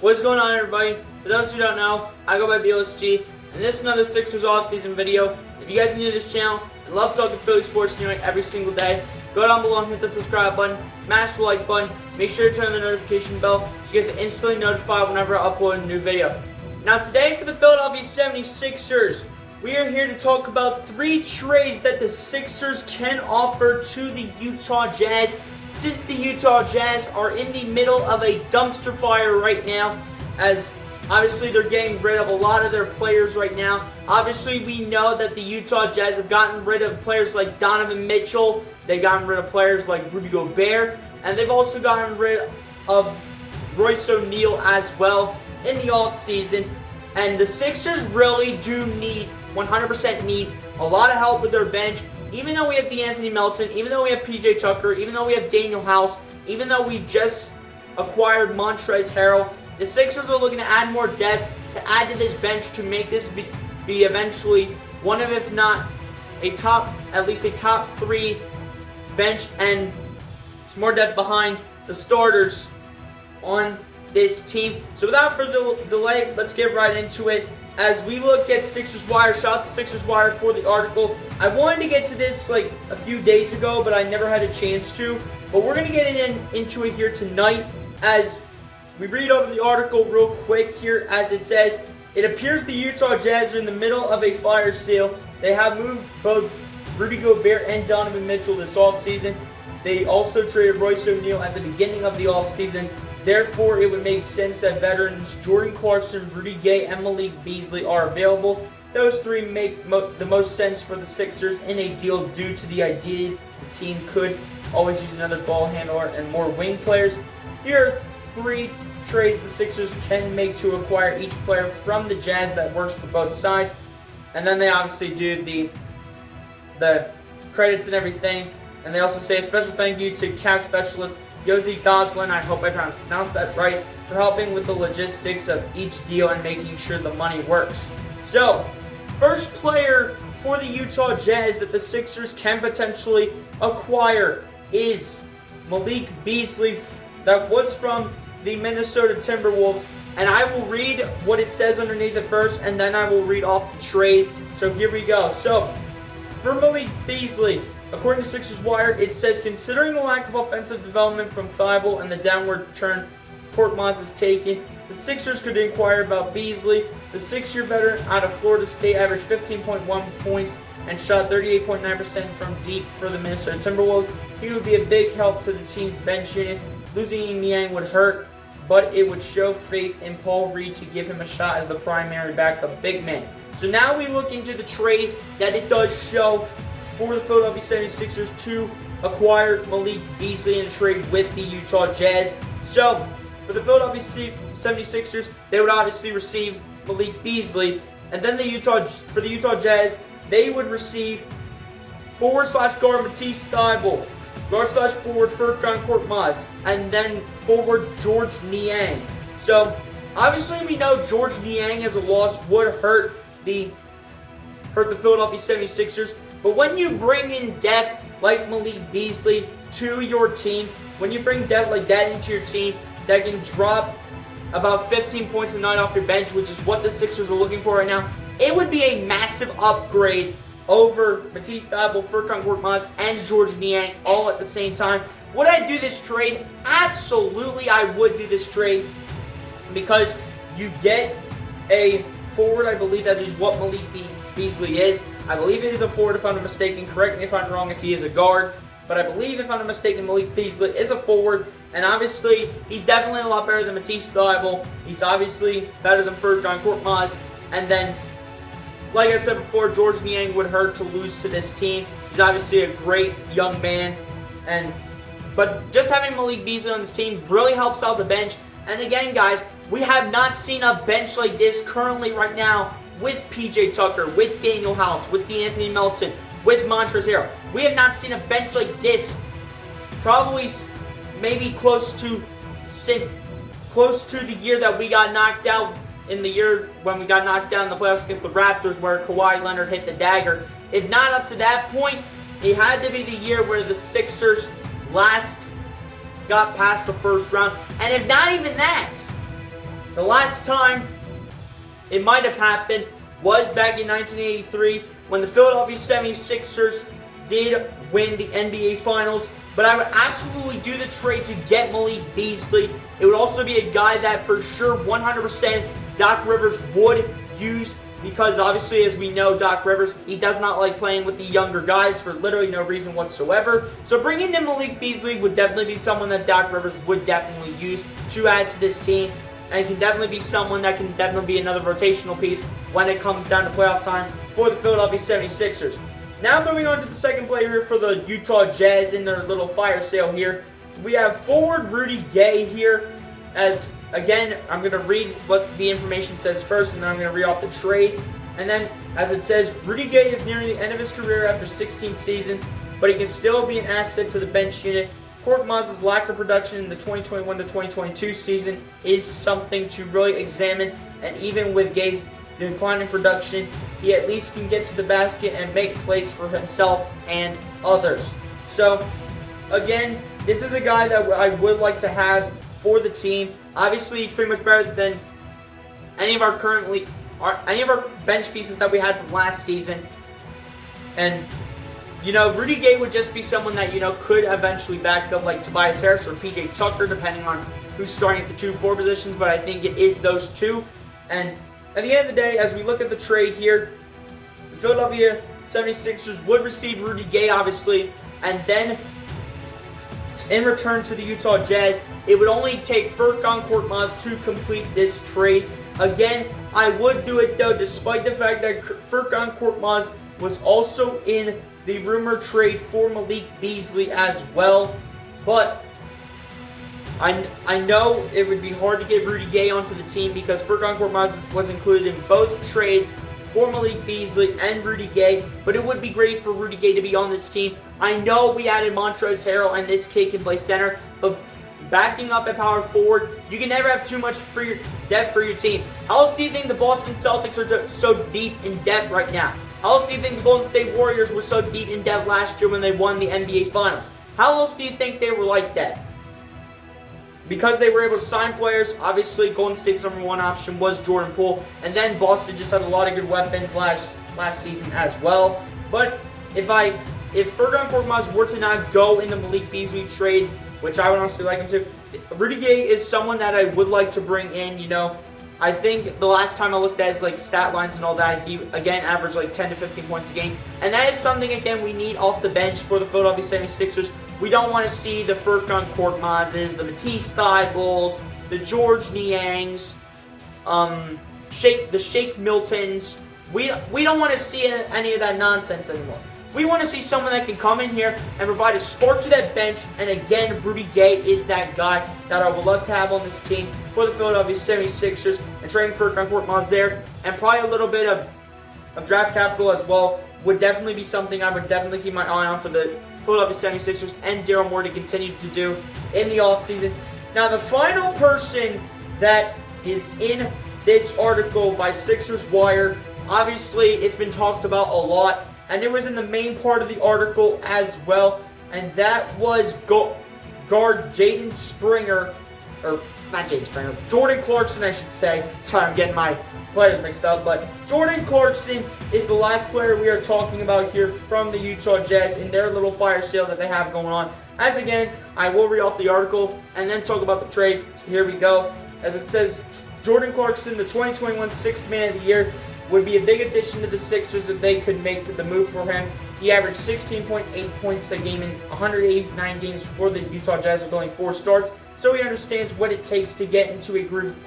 What's going on, everybody? For those who don't know, I go by BLSG, and this is another Sixers offseason video. If you guys are new to this channel and love talking Philly sports news every single day, go down below and hit the subscribe button, smash the like button, make sure to turn on the notification bell so you guys are instantly notified whenever I upload a new video. Now today for the Philadelphia 76ers, we are here to talk about 3 trades that the Sixers can offer to the Utah Jazz, since the Utah Jazz are in the middle of a dumpster fire right now, as obviously they're getting rid of a lot of their players right now. Obviously we know that the Utah Jazz have gotten rid of players like Donovan Mitchell, they've gotten rid of players like Rudy Gobert, and they've also gotten rid of Royce O'Neal as well in the offseason. And the Sixers really do need, 100% need, a lot of help with their bench. Even though we have DeAnthony Melton, even though we have PJ Tucker, even though we have Daniel House, even though we just acquired Montrezl Harrell, the Sixers are looking to add more depth, to add to this bench, to make this be eventually one of, if not at least a top 3 bench, and some more depth behind the starters on this team. So without further delay, let's get right into it. As we look at Sixers Wire, shout out to Sixers Wire for the article. I wanted to get to this like a few days ago, but I never had a chance to. But we're going to get into it here tonight as we read over the article real quick here. As it says, it appears the Utah Jazz are in the middle of a fire sale. They have moved both Rudy Gobert and Donovan Mitchell this offseason. They also traded Royce O'Neal at the beginning of the offseason. Therefore, it would make sense that veterans Jordan Clarkson, Rudy Gay, and Malik Beasley are available. Those 3 make the most sense for the Sixers in a deal due to the idea the team could always use another ball handler and more wing players. Here are 3 trades the Sixers can make to acquire each player from the Jazz that works for both sides. And then they obviously do the credits and everything. And they also say a special thank you to cap specialist Yossi Goslin, I hope I pronounced that right, for helping with the logistics of each deal and making sure the money works. So, first player for the Utah Jazz that the Sixers can potentially acquire is Malik Beasley, that was from the Minnesota Timberwolves. And I will read what it says underneath it first, and then I will read off the trade. So here we go. So, for Malik Beasley, according to Sixers Wire, it says, considering the lack of offensive development from Thibault and the downward turn Korkmaz has taken, the Sixers could inquire about Beasley. The 6-year veteran out of Florida State averaged 15.1 points and shot 38.9% from deep for the Minnesota Timberwolves. He would be a big help to the team's bench unit. Losing Niang would hurt, but it would show faith in Paul Reed to give him a shot as the primary backup big man. So now we look into the trade that it does show for the Philadelphia 76ers to acquire Malik Beasley in a trade with the Utah Jazz. So, for the Philadelphia 76ers, they would obviously receive Malik Beasley, and then for the Utah Jazz, they would receive forward/guard Matisse Thybulle, guard/forward Furkan Korkmaz, and then forward George Niang. So, obviously we know George Niang as a loss would hurt the Philadelphia 76ers. But when you bring in depth like Malik Beasley to your team, when you bring depth like that into your team that can drop about 15 points a night off your bench, which is what the Sixers are looking for right now, it would be a massive upgrade over Matisse Thybulle, Furkan Korkmaz, and George Niang all at the same time. Would I do this trade? Absolutely, I would do this trade, because you get a forward. I believe that is what Malik Beasley is. I believe it is a forward, if I'm not mistaken. Correct me if I'm wrong if he is a guard. But I believe, if I'm not mistaken, Malik Beasley is a forward. And obviously, he's definitely a lot better than Matisse Thybulle. He's obviously better than Furkan Korkmaz. And then, like I said before, George Niang would hurt to lose to this team. He's obviously a great young man. But just having Malik Beasley on this team really helps out the bench. And again, guys, we have not seen a bench like this currently right now with PJ Tucker, with Daniel House, with DeAnthony Melton, with Montrezl Harrell. We have not seen a bench like this probably maybe close to the year that we got knocked out, in the year when we got knocked out in the playoffs against the Raptors, where Kawhi Leonard hit the dagger. If not up to that point, it had to be the year where the Sixers last got past the first round. And if not even that, The last time it might have happened was back in 1983 when the Philadelphia 76ers did win the NBA Finals. But I would absolutely do the trade to get Malik Beasley. It would also be a guy that for sure 100% Doc Rivers would use, because obviously, as we know, Doc Rivers, he does not like playing with the younger guys for literally no reason whatsoever. So bringing in Malik Beasley would definitely be someone that Doc Rivers would definitely use to add to this team, and can definitely be someone that can definitely be another rotational piece when it comes down to playoff time for the Philadelphia 76ers. Now moving on to the second player here for the Utah Jazz in their little fire sale here. We have forward Rudy Gay here. As again, I'm going to read what the information says first, and then I'm going to read off the trade. And then, as it says, Rudy Gay is nearing the end of his career after 16 seasons, but he can still be an asset to the bench unit. Korkmaz's lack of production in the 2021 to 2022 season is something to really examine, and even with Gay's declining production, he at least can get to the basket and make plays for himself and others. So, again, this is a guy that I would like to have for the team. Obviously, he's pretty much better than any of our bench pieces that we had from last season. And, Rudy Gay would just be someone that, could eventually back up like Tobias Harris or PJ Tucker, depending on who's starting at the 2-4 positions. But I think it is those two. And at the end of the day, as we look at the trade here, the Philadelphia 76ers would receive Rudy Gay, obviously, and then in return to the Utah Jazz, it would only take Furkan Korkmaz to complete this trade. Again, I would do it though, despite the fact that Furkan Korkmaz was also in the rumored trade for Malik Beasley as well. But I know it would be hard to get Rudy Gay onto the team because Furkan Korkmaz was included in both trades for Malik Beasley and Rudy Gay, but it would be great for Rudy Gay to be on this team. I know we added Montrezl Harrell and this kid can play center, but backing up at power forward, you can never have too much depth for your team. How else do you think the Boston Celtics are so deep in depth right now? How else do you think the Golden State Warriors were so deep in depth last year when they won the NBA Finals? How else do you think they were like that? Because they were able to sign players. Obviously, Golden State's number one option was Jordan Poole, and then Boston just had a lot of good weapons last season as well. But if Furkan Korkmaz were to not go in the Malik Beasley trade, which I would honestly like him to, Rudy Gay is someone that I would like to bring in. I think the last time I looked at his stat lines and all that, he again averaged 10 to 15 points a game, and that is something again we need off the bench for the Philadelphia 76ers. We don't want to see the Furkan Korkmazes, the Matisse Thybulles, the George Niangs, the Shake Miltons. We don't want to see any of that nonsense anymore. We want to see someone that can come in here and provide a spark to that bench. And again, Rudy Gay is that guy that I would love to have on this team for the Philadelphia 76ers. And trading Furkan Korkmaz there, and probably a little bit of draft capital as well, would definitely be something I would definitely keep my eye on for the Philadelphia 76ers and Daryl Morey to continue to do in the offseason. Now, the final person that is in this article by Sixers Wire, obviously it's been talked about a lot, and it was in the main part of the article as well, and that was guard Jaden Springer, or not Jaden Springer, Jordan Clarkson, I should say. Sorry, I'm getting my players mixed up, but Jordan Clarkson is the last player we are talking about here from the Utah Jazz in their little fire sale that they have going on. As again, I will read off the article and then talk about the trade. So here we go. As it says, Jordan Clarkson, the 2021 Sixth Man of the Year, would be a big addition to the Sixers if they could make the move for him. He averaged 16.8 points a game in 189 games for the Utah Jazz with only 4 starts, so he understands what it takes to get into a groove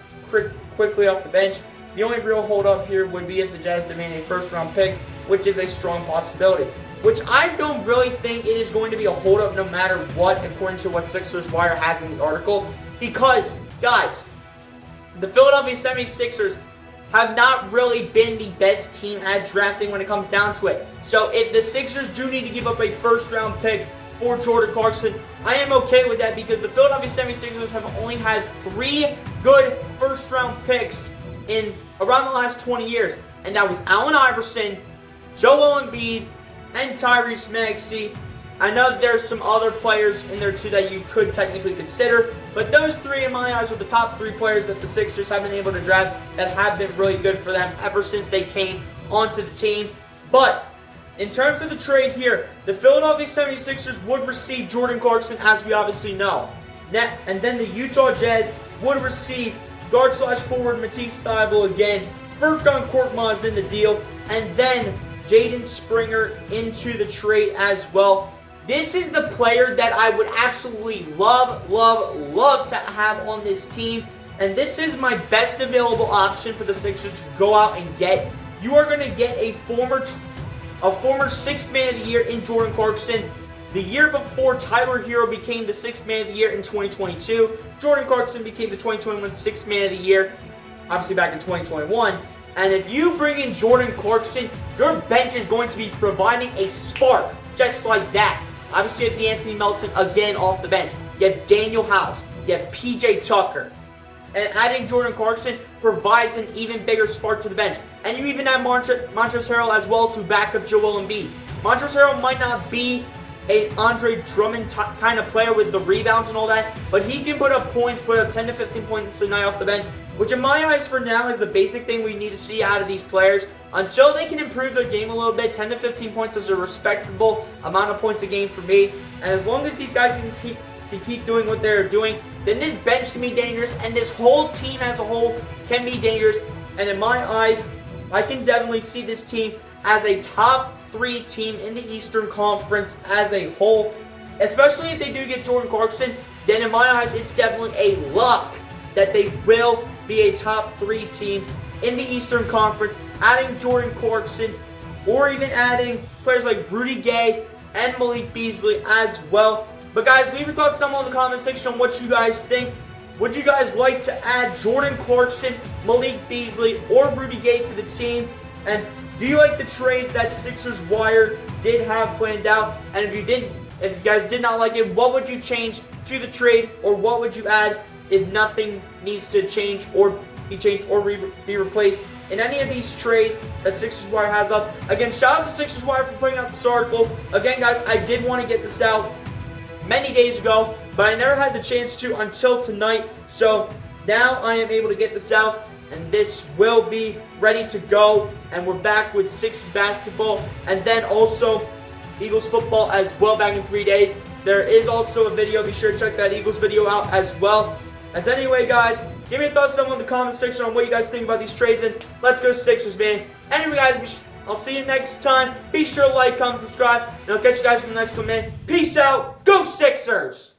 quickly off the bench. The only real holdup here would be if the Jazz demand a first-round pick, which is a strong possibility. Which I don't really think it is going to be a holdup no matter what, according to what Sixers Wire has in the article. Because, guys, the Philadelphia 76ers have not really been the best team at drafting when it comes down to it. So if the Sixers do need to give up a first-round pick for Jordan Clarkson, I am okay with that because the Philadelphia 76ers have only had 3 good first-round picks in around the last 20 years. And that was Allen Iverson, Joel Embiid, and Tyrese Maxey. I know that there's some other players in there too that you could technically consider, But those three, in my eyes, are the top three players that the Sixers have been able to draft that have been really good for them ever since they came onto the team. But in terms of the trade here, the Philadelphia 76ers would receive Jordan Clarkson, as we obviously know. And then the Utah Jazz would receive guard/forward Matisse Thybulle again. Furkan Korkmaz is in the deal. And then Jaden Springer into the trade as well. This is the player that I would absolutely love to have on this team. And this is my best available option for the Sixers to go out and get. You are going to get a former sixth man of the year in Jordan Clarkson. The year before, Tyler Hero became the sixth man of the year in 2022. Jordan Clarkson became the 2021 sixth man of the year, obviously back in 2021. And if you bring in Jordan Clarkson, your bench is going to be providing a spark just like that. Obviously, you have DeAnthony Melton again off the bench. You have Daniel House. You have PJ Tucker. And adding Jordan Clarkson provides an even bigger spark to the bench. And you even have Montrezl Harrell as well to back up Joel Embiid. Montrezl Harrell might not be an Andre Drummond kind of player with the rebounds and all that, but he can put up points, put up 10 to 15 points a night off the bench, which in my eyes for now is the basic thing we need to see out of these players. Until they can improve their game a little bit, 10 to 15 points is a respectable amount of points a game for me. And as long as these guys can keep doing what they're doing, then this bench can be dangerous, and this whole team as a whole can be dangerous. And in my eyes, I can definitely see this team as a top 3 team in the Eastern Conference as a whole. Especially if they do get Jordan Clarkson, then in my eyes, it's definitely a lock that they will be a top 3 team in the Eastern Conference. Adding Jordan Clarkson, or even adding players like Rudy Gay and Malik Beasley as well. But guys, leave your thoughts down below in the comment section on what you guys think. Would you guys like to add Jordan Clarkson, Malik Beasley, or Rudy Gay to the team? And do you like the trades that Sixers Wire did have planned out? And if you guys did not like it, what would you change to the trade, or what would you add if nothing needs to change or be changed or be replaced in any of these trades that Sixers Wire has up? Again, shout out to Sixers Wire for putting out this article. Again, guys, I did want to get this out many days ago, but I never had the chance to until tonight. So now I am able to get this out, and this will be ready to go. And we're back with Sixers basketball, and then also Eagles football as well back in 3 days. There is also a video. Be sure to check that Eagles video out as well. As anyway, guys, give me your thoughts down in the comment section on what you guys think about these trades, and let's go Sixers, man. Anyway, guys, I'll see you next time. Be sure to like, comment, subscribe, and I'll catch you guys in the next one, man. Peace out. Go Sixers!